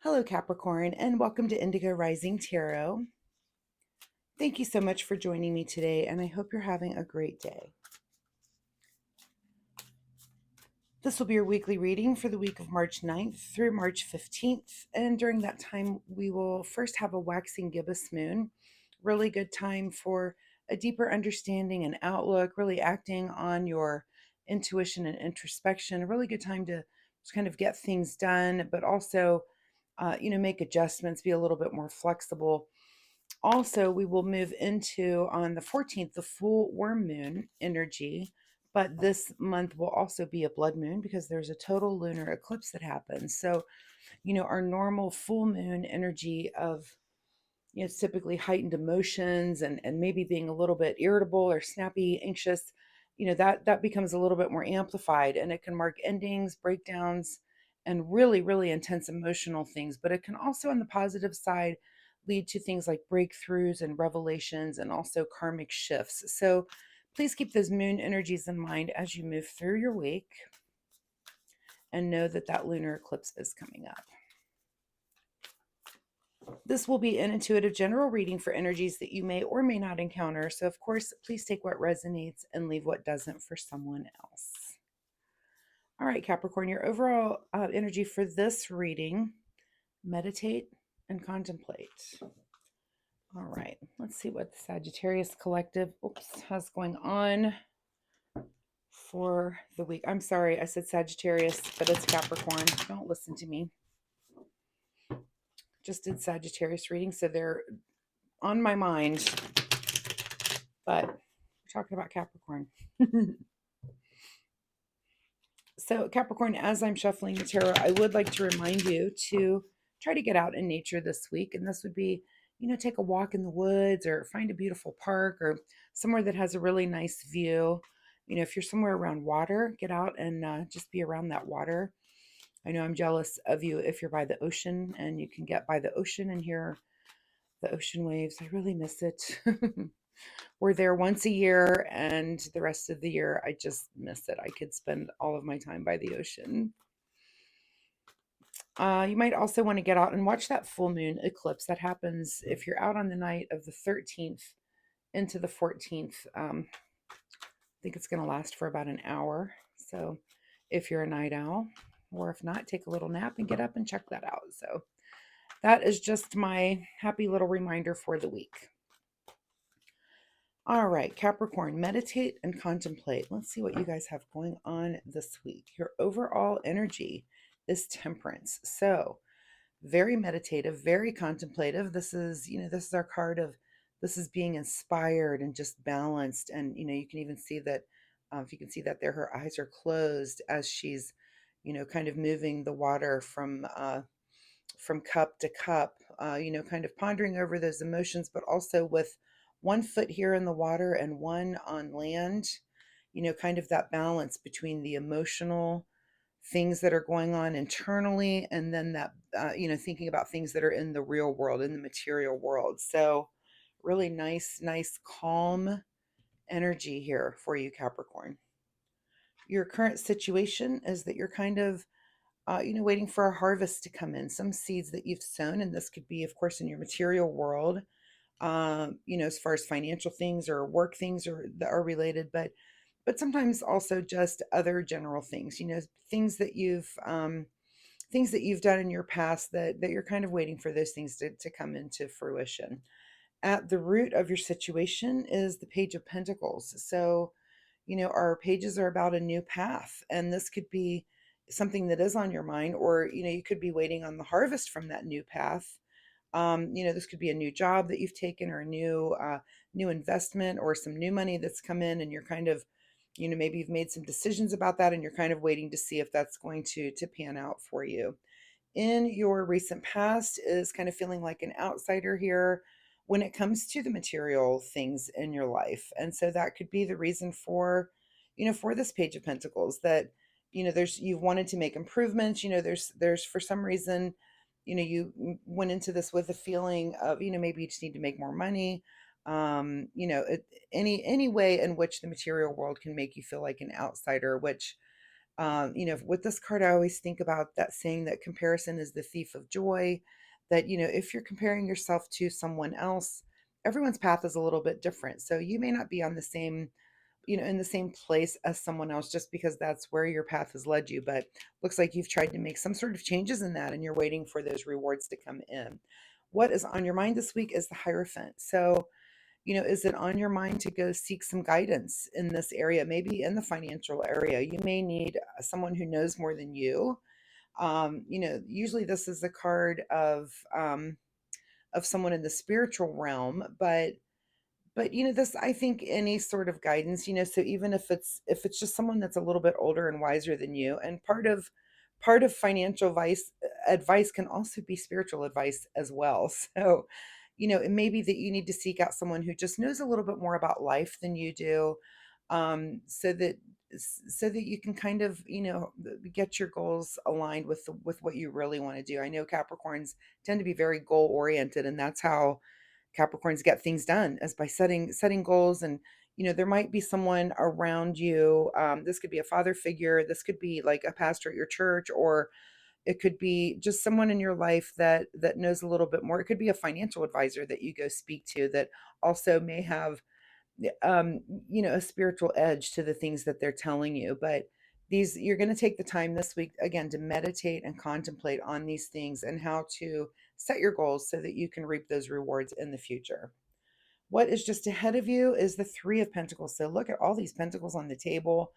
Hello, Capricorn, and welcome to Indigo Rising Tarot. Thank you so much for joining me today, and I hope you're having a great day. This will be your weekly reading for the week of March 9th through March 15th, and during that time, we will first have a waxing gibbous moon. Really good time for a deeper understanding and outlook, really acting on your intuition and introspection. A really good time to just kind of get things done, but also, make adjustments, be a little bit more flexible. Also, we will move into on the 14th, the full worm moon energy. But this month will also be a blood moon because there's a total lunar eclipse that happens. So, our normal full moon energy of, it's typically heightened emotions and maybe being a little bit irritable or snappy, anxious, that becomes a little bit more amplified, and it can mark endings, breakdowns, and really, really intense emotional things. But it can also, on the positive side, lead to things like breakthroughs and revelations and also karmic shifts. So please keep those moon energies in mind as you move through your week, and know that that lunar eclipse is coming up. This will be an intuitive general reading for energies that you may or may not encounter. So, of course, please take what resonates and leave what doesn't for someone else. All right, Capricorn, your overall energy for this reading: meditate and contemplate. All right, let's see what the Sagittarius Collective has going on for the week. I'm sorry, I said Sagittarius, but it's Capricorn. Don't listen to me. Just did Sagittarius reading, so they're on my mind, but we're talking about Capricorn. So, Capricorn, as I'm shuffling the tarot, I would like to remind you to try to get out in nature this week. And this would be, take a walk in the woods or find a beautiful park or somewhere that has a really nice view. If you're somewhere around water, get out and just be around that water. I know I'm jealous of you if you're by the ocean and you can get by the ocean and hear the ocean waves. I really miss it. We're there once a year, and the rest of the year, I just miss it. I could spend all of my time by the ocean. You might also want to get out and watch that full moon eclipse that happens if you're out on the night of the 13th into the 14th. I think it's going to last for about an hour. So if you're a night owl, or if not, take a little nap and get up and check that out. So that is just my happy little reminder for the week. All right, Capricorn, meditate and contemplate. Let's see what you guys have going on this week. Your overall energy is temperance. So very meditative, very contemplative. This is our card of, this is being inspired and just balanced. And, you can even see that, if you can see that there, her eyes are closed as she's, kind of moving the water from cup to cup, kind of pondering over those emotions, but also with one foot here in the water and one on land, kind of that balance between the emotional things that are going on internally and then that, thinking about things that are in the real world, in the material world. So really nice, calm energy here for you, Capricorn. Your current situation is that you're kind of waiting for a harvest to come in, some seeds that you've sown. And this could be, of course, in your material world, as far as financial things or work things that are related, but sometimes also just other general things, things that you've done in your past that you're kind of waiting for those things to come into fruition. At the root of your situation is the Page of Pentacles. So, our pages are about a new path, and this could be something that is on your mind, or, you could be waiting on the harvest from that new path. This could be a new job that you've taken, or a new investment, or some new money that's come in, and you're kind of, maybe you've made some decisions about that, and you're kind of waiting to see if that's going to pan out for you. In your recent past is kind of feeling like an outsider here when it comes to the material things in your life. And so that could be the reason for this Page of Pentacles, that, you've wanted to make improvements, there's for some reason, you went into this with a feeling of, maybe you just need to make more money. Any way in which the material world can make you feel like an outsider, which With this card, I always think about that saying that comparison is the thief of joy. That, if you're comparing yourself to someone else, everyone's path is a little bit different. So you may not be on the same, in the same place as someone else just because that's where your path has led you. But looks like you've tried to make some sort of changes in that and you're waiting for those rewards to come in. What is on your mind this week is the Hierophant. So, is it on your mind to go seek some guidance in this area, maybe in the financial area? You may need someone who knows more than you. Usually this is a card of someone in the spiritual realm, but this, I think, any sort of guidance, so even if it's just someone that's a little bit older and wiser than you, and part of financial advice can also be spiritual advice as well. So, it may be that you need to seek out someone who just knows a little bit more about life than you do, so that you can kind of, get your goals aligned with what you really want to do. I know Capricorns tend to be very goal oriented, and that's how Capricorns get things done, is by setting goals. And there might be someone around you. This could be a father figure. This could be like a pastor at your church, or it could be just someone in your life that knows a little bit more. It could be a financial advisor that you go speak to that also may have um a spiritual edge to the things that they're telling you. But these, you're going to take the time this week again to meditate and contemplate on these things and how to set your goals so that you can reap those rewards in the future. What is just ahead of you is the Three of Pentacles. So look at all these pentacles on the table.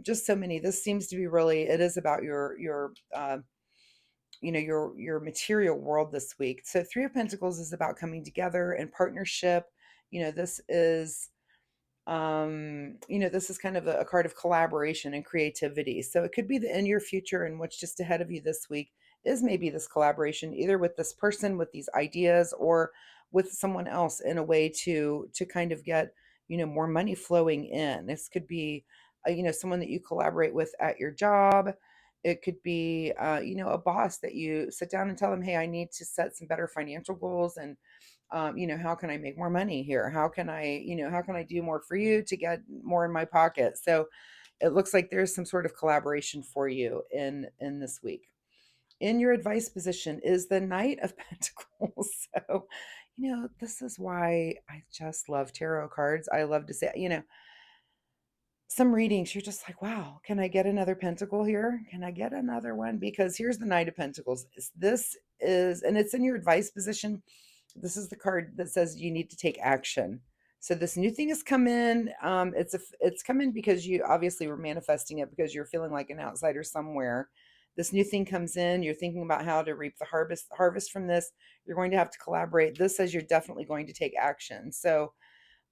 Just so many. This seems to be really, it is about your material world this week. So Three of Pentacles is about coming together and partnership. This is this is kind of a card of collaboration and creativity. So it could be that in your future and what's just ahead of you this week is maybe this collaboration, either with this person with these ideas or with someone else, in a way to kind of get, more money flowing in. This could be, someone that you collaborate with at your job. It could be, a boss that you sit down and tell them, hey, I need to set some better financial goals, and how can I make more money here? How can I do more for you to get more in my pocket? So it looks like there's some sort of collaboration for you in this week. In your advice position is the Knight of Pentacles. So, this is why I just love tarot cards. I love to say, some readings, you're just like, wow, can I get another pentacle here? Can I get another one? Because here's the Knight of Pentacles. This is, and it's in your advice position. This is the card that says you need to take action. So this new thing has come in. It's come in because you obviously were manifesting it because you're feeling like an outsider somewhere. This new thing comes in. You're thinking about how to reap the harvest from this. You're going to have to collaborate. This says you're definitely going to take action. So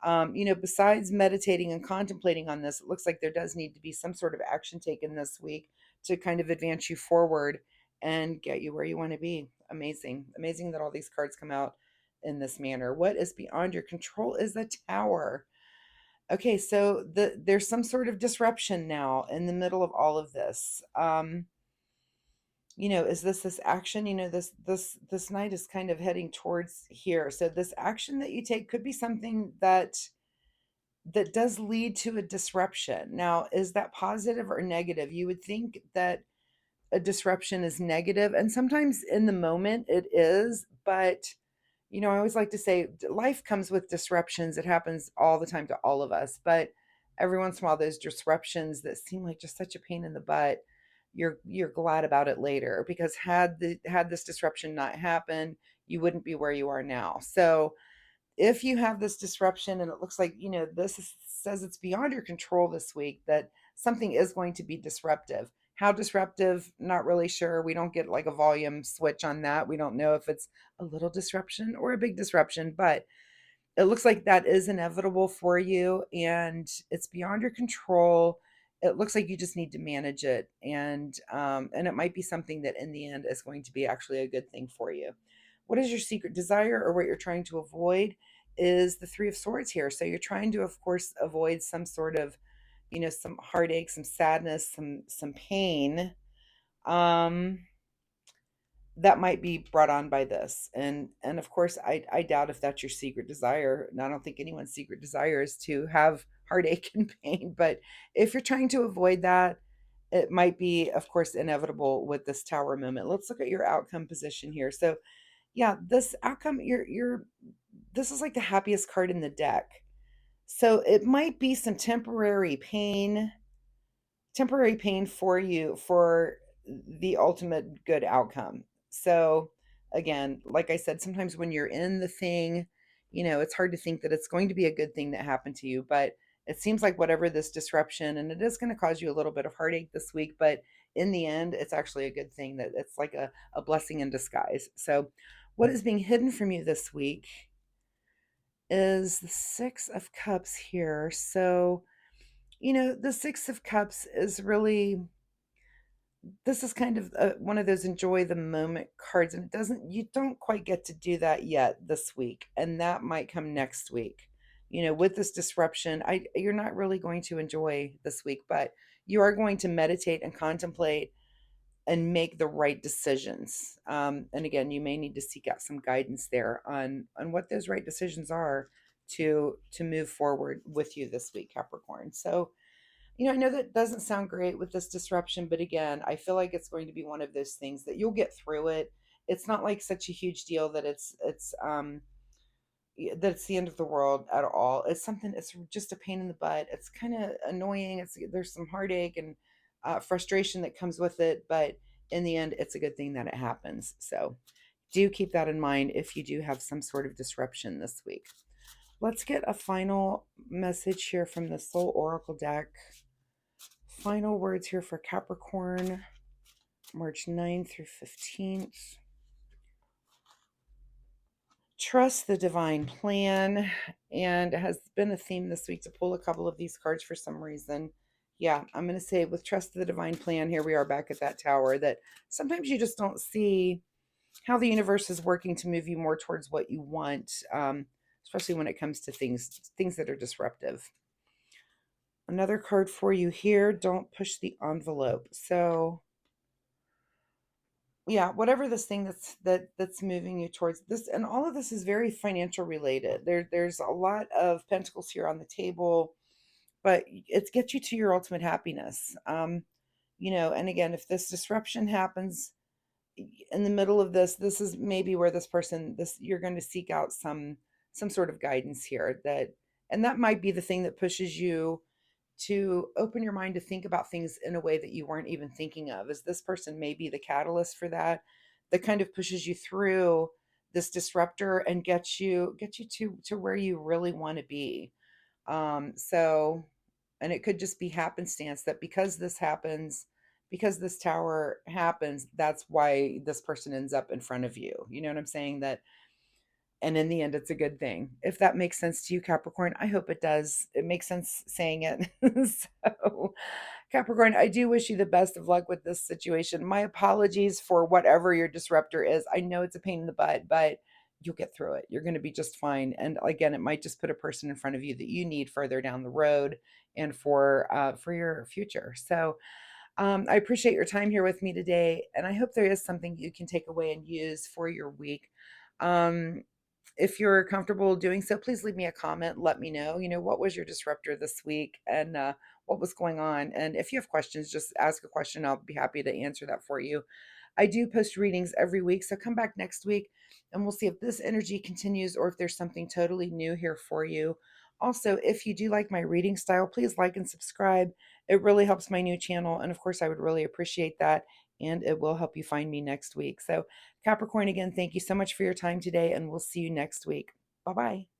besides meditating and contemplating on this, it looks like there does need to be some sort of action taken this week to kind of advance you forward and get you where you want to be. Amazing. Amazing that all these cards come out in this manner. What is beyond your control is the Tower. Okay, so there's some sort of disruption now in the middle of all of this. Is this action? This night is kind of heading towards here. So this action that you take could be something that does lead to a disruption. Now, is that positive or negative? You would think that a disruption is negative, and sometimes in the moment it is, but I always like to say life comes with disruptions. It happens all the time to all of us, but every once in a while those disruptions that seem like just such a pain in the butt, you're glad about it later, because had this disruption not happened, you wouldn't be where you are now. So if you have this disruption and it looks like, says it's beyond your control this week, that something is going to be disruptive. How disruptive? Not really sure. We don't get like a volume switch on that. We don't know if it's a little disruption or a big disruption, but it looks like that is inevitable for you and it's beyond your control. It looks like you just need to manage it, and it might be something that in the end is going to be actually a good thing for you. What is your secret desire, or what you're trying to avoid, is the Three of Swords here. So you're trying to, of course, avoid some sort of, some heartache, some sadness, some pain. Um, that might be brought on by this, and of course I doubt if that's your secret desire, and I don't think anyone's secret desire is to have heartache and pain. But if you're trying to avoid that, it might be, of course, inevitable with this Tower moment. Let's look at your outcome position here. So, yeah, this outcome, this is like the happiest card in the deck. So it might be some temporary pain for you for the ultimate good outcome. So, again, like I said, sometimes when you're in the thing, it's hard to think that it's going to be a good thing that happened to you. But it seems like whatever this disruption, and it is going to cause you a little bit of heartache this week, but in the end, it's actually a good thing that it's like a blessing in disguise. So, what is being hidden from you this week is the Six of Cups here. So, the Six of Cups is really, this is kind of one of those enjoy the moment cards, and you don't quite get to do that yet this week, and that might come next week. With this disruption, you're not really going to enjoy this week, but you are going to meditate and contemplate and make the right decisions. And again, you may need to seek out some guidance there on what those right decisions are to move forward with you this week, Capricorn. So, I know that doesn't sound great with this disruption, but again, I feel like it's going to be one of those things that you'll get through it. It's not like such a huge deal that it's the end of the world at all. It's just a pain in the butt. It's kind of annoying. There's some heartache and frustration that comes with it, but in the end, it's a good thing that it happens. So do keep that in mind if you do have some sort of disruption this week. Let's get a final message here from the Soul Oracle deck. Final words here for Capricorn, March 9th through 15th. Trust the divine plan. And it has been a theme this week to pull a couple of these cards for some reason. Yeah, I'm going to say with trust the divine plan, here we are back at that tower, that sometimes you just don't see how the universe is working to move you more towards what you want, especially when it comes to things that are disruptive. Another card for you here, don't push the envelope. So yeah, whatever this thing that's moving you towards this, and all of this is very financial related. There's a lot of pentacles here on the table, but it gets you to your ultimate happiness. And again, if this disruption happens in the middle of this is maybe where this you're going to seek out some sort of guidance here, and that might be the thing that pushes you to open your mind to think about things in a way that you weren't even thinking of. Is this person may be the catalyst for that kind of pushes you through this disruptor and gets you to where you really want to be. So, and it could just be happenstance that because this tower happens, that's why this person ends up in front of you. You know what I'm saying? And in the end, it's a good thing. If that makes sense to you, Capricorn, I hope it does. It makes sense saying it. So, Capricorn, I do wish you the best of luck with this situation. My apologies for whatever your disruptor is. I know it's a pain in the butt, but you'll get through it. You're going to be just fine. And again, it might just put a person in front of you that you need further down the road and for your future. So, I appreciate your time here with me today, and I hope there is something you can take away and use for your week. Um, if you're comfortable doing so, please leave me a comment. Let me know, what was your disruptor this week and what was going on. And if you have questions, just ask a question. I'll be happy to answer that for you. I do post readings every week, so come back next week and we'll see if this energy continues or if there's something totally new here for you. Also, if you do like my reading style, please like and subscribe. It really helps my new channel. And of course, I would really appreciate that. And it will help you find me next week. So, Capricorn, again, thank you so much for your time today, and we'll see you next week. Bye bye.